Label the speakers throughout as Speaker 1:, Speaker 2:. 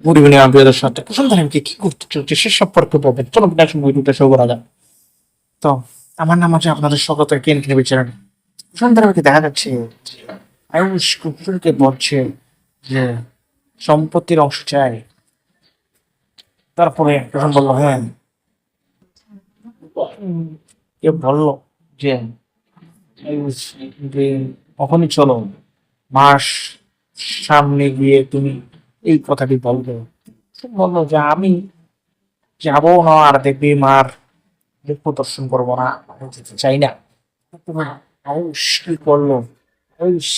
Speaker 1: Good evening আমি প্রিয়দের সাথে কুসুমধারা আমাকে কি করতে চলছে সে সম্পর্কে বলবেন। চলো নেক্সট ভিডিওটা শুরু করা যাক। তো আমার নাম হচ্ছে আপনাদের স্বাগত কে এনকে বিচারণ। কুসুমধারা আমাকে দেখা যাচ্ছে আয়ুষ কুসুমকে বলছে যে সম্পত্তির অংশ চাই। তারপরে কুসুম বললো হ্যাঁ। কেউ বললো যে আয়ুষ যে কখনই চলো মাস সামনে গিয়ে তুমি এই কথাটি বলবে। কুসুম বললো যে আমি যাবো না, আর দেখবি মার মুখ প্রদর্শন করবো না, আমি যেতে চাই না। তারপরে আয়ুষ কি করলো, আয়ুষ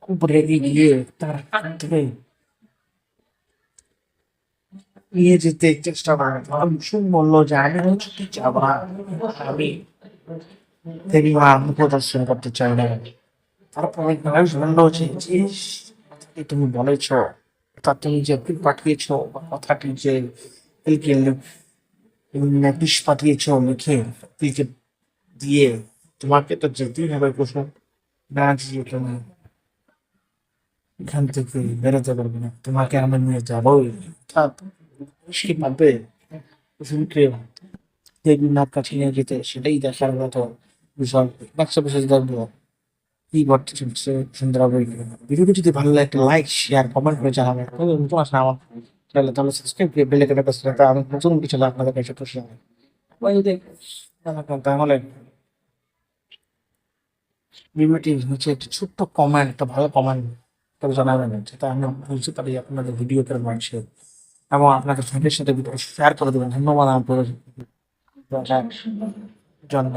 Speaker 1: খুব রেগে গিয়ে তার হাত ধরে নিয়ে যেতে চেষ্টা করে। কুসুম বললো যে আমি হচ্ছে তুই যাবা, আমি দেবী মার মুখ প্রদর্শন করতে চাই না। তারপরে আয়ুষ বললো যে যে কথাটি তুমি বলেছ, তা তুমি যে পিল পাঠিয়েছ বা কথাটি যে পিলকে বিষ পাঠিয়েছ লিখে পিলকে দিয়ে, তোমাকে তো যেতেই হবে কুসুম, না গিয়ে তুমি এখান থেকে বেরোতে পারবে না, তোমাকে আমি নিয়ে যাবোই। অর্থাৎ সে পারবে কুসুমকে দেবীনাথ কাছে নিয়ে যেতে, সেটাই দেখার মতো বিষয়। নেক্সট এপিসোড দেখবো কি ঘটতে চলছে সুন্দর বই। ভিডিওটি যদি ভালো লাগে একটা লাইক শেয়ার কমেন্ট করে জানাবেন। যদি নতুন আসেন আমার চ্যানেলে তাহলে সাবস্ক্রাইব করে বেল আইকনটা প্রেস করে, আমি নতুন কিছু আপনাদের কাছে খুশি হবে। যদি না থাকেন তাহলে ভিডিওটি নিচে একটা ছোট্ট কমেন্ট, একটা ভালো কমেন্ট করে জানাবেন, যেটা আমি বুঝতে পারি আপনাদের ভিডিও কেমন লাগছে, এবং আপনাদের ফ্রেন্ডের সাথে ভিডিও শেয়ার করে দেবেন। ধন্যবাদ আমার জন্য।